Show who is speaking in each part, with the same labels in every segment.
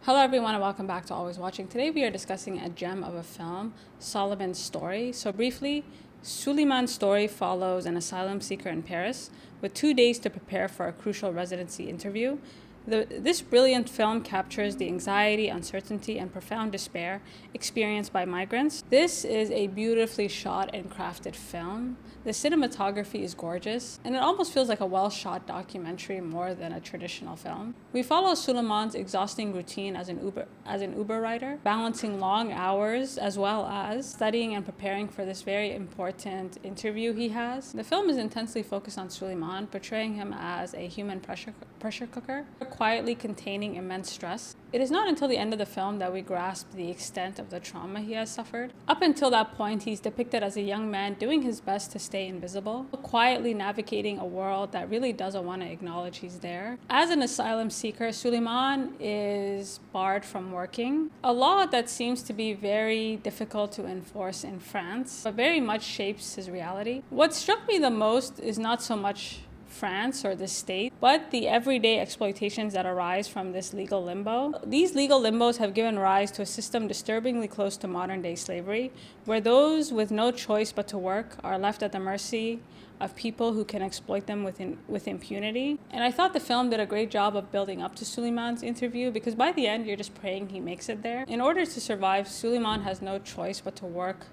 Speaker 1: Hello everyone and welcome back to Always Watching. Today we are discussing a gem of a film, Souleymane's story. So briefly, Souleymane's story follows an asylum seeker in Paris with 2 days to prepare for a crucial residency interview. This brilliant film captures the anxiety, uncertainty, and profound despair experienced by migrants. This is a beautifully shot and crafted film. The cinematography is gorgeous, and it almost feels like a well-shot documentary more than a traditional film. We follow Souleymane's exhausting routine as an Uber rider, balancing long hours as well as studying and preparing for this very important interview he has. The film is intensely focused on Souleymane, portraying him as a human pressure cooker, quietly containing immense stress. It is not until the end of the film that we grasp the extent of the trauma he has suffered. Up until that point, he's depicted as a young man doing his best to stay invisible, quietly navigating a world that really doesn't want to acknowledge he's there. As an asylum seeker, Souleymane is barred from working, a law that seems to be very difficult to enforce in France, but very much shapes his reality. What struck me the most is not so much France or the state, but the everyday exploitations that arise from this legal limbo. These legal limbos have given rise to a system disturbingly close to modern-day slavery, where those with no choice but to work are left at the mercy of people who can exploit them with impunity. And I thought the film did a great job of building up to Souleymane's interview, because by the end, you're just praying he makes it there. In order to survive, Souleymane has no choice but to work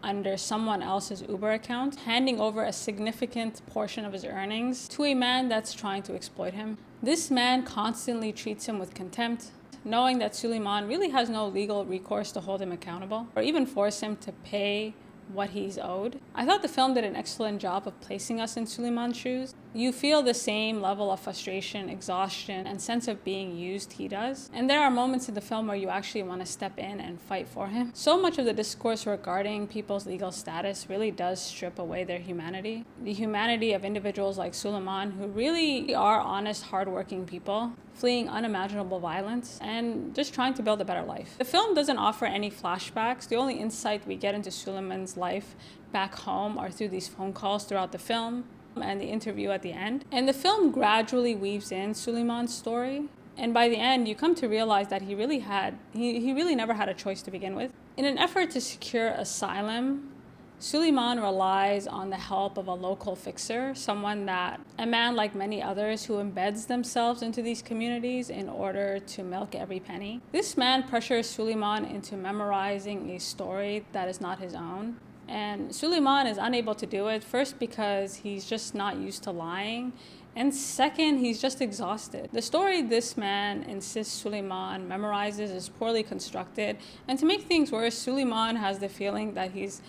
Speaker 1: under someone else's Uber account, handing over a significant portion of his earnings to a man that's trying to exploit him. This man constantly treats him with contempt, knowing that Souleymane really has no legal recourse to hold him accountable or even force him to pay what he's owed. I thought the film did an excellent job of placing us in Souleymane's shoes. You feel the same level of frustration, exhaustion, and sense of being used he does. And there are moments in the film where you actually want to step in and fight for him. So much of the discourse regarding people's legal status really does strip away their humanity. The humanity of individuals like Souleymane, who really are honest, hardworking people, fleeing unimaginable violence and just trying to build a better life. The film doesn't offer any flashbacks. The only insight we get into Souleymane's life back home are through these phone calls throughout the film and the interview at the end. And the film gradually weaves in Souleymane's story. And by the end, you come to realize that he really never had a choice to begin with. In an effort to secure asylum, Souleymane relies on the help of a local fixer, a man like many others who embeds themselves into these communities in order to milk every penny. This man pressures Souleymane into memorizing a story that is not his own. And Souleymane is unable to do it, first because he's just not used to lying, and second, he's just exhausted. The story this man insists Souleymane memorizes is poorly constructed, and to make things worse, Souleymane has the feeling that he's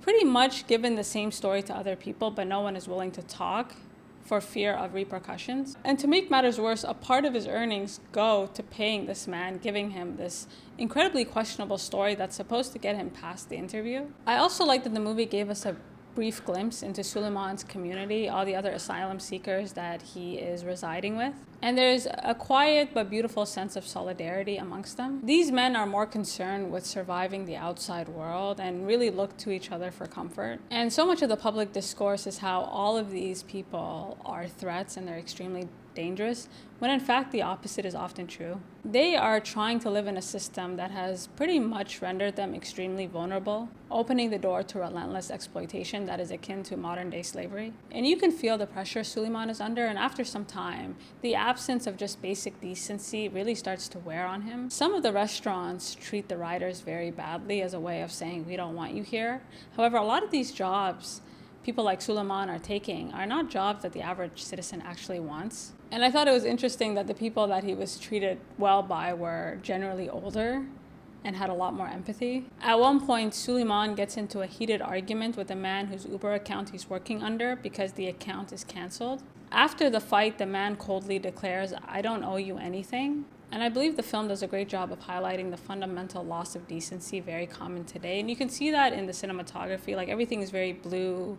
Speaker 1: pretty much given the same story to other people, but no one is willing to talk for fear of repercussions. And to make matters worse, a part of his earnings go to paying this man, giving him this incredibly questionable story that's supposed to get him past the interview. I also like that the movie gave us a brief glimpse into Souleymane's community, all the other asylum seekers that he is residing with. And there's a quiet but beautiful sense of solidarity amongst them. These men are more concerned with surviving the outside world and really look to each other for comfort. And so much of the public discourse is how all of these people are threats and they're extremely dangerous, when in fact the opposite is often true. They are trying to live in a system that has pretty much rendered them extremely vulnerable, opening the door to relentless exploitation that is akin to modern-day slavery. And you can feel the pressure Souleymane is under, and after some time, the absence of just basic decency really starts to wear on him. Some of the restaurants treat the riders very badly as a way of saying, "We don't want you here." However, a lot of these jobs people like Souleymane are taking are not jobs that the average citizen actually wants. And I thought it was interesting that the people that he was treated well by were generally older and had a lot more empathy. At one point, Souleymane gets into a heated argument with a man whose Uber account he's working under because the account is canceled. After the fight, the man coldly declares, "I don't owe you anything." And I believe the film does a great job of highlighting the fundamental loss of decency very common today. And you can see that in the cinematography. Like, everything is very blue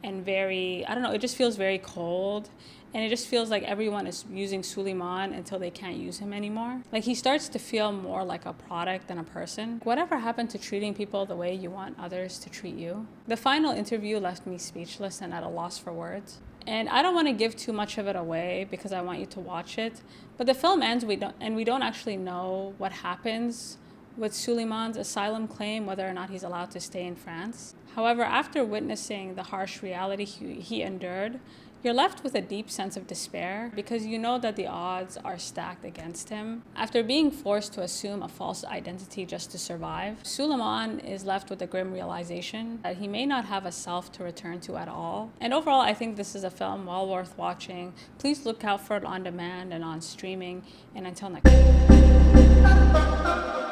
Speaker 1: and very, I don't know, it just feels very cold. And it just feels like everyone is using Souleymane until they can't use him anymore. Like, he starts to feel more like a product than a person. Whatever happened to treating people the way you want others to treat you? The final interview left me speechless and at a loss for words. And I don't want to give too much of it away because I want you to watch it. But the film ends, we don't actually know what happens with Souleymane's asylum claim, whether or not he's allowed to stay in France. However, after witnessing the harsh reality he endured, you're left with a deep sense of despair because you know that the odds are stacked against him. After being forced to assume a false identity just to survive, Souleymane is left with a grim realization that he may not have a self to return to at all. And overall, I think this is a film well worth watching. Please look out for it on demand and on streaming. And until next time.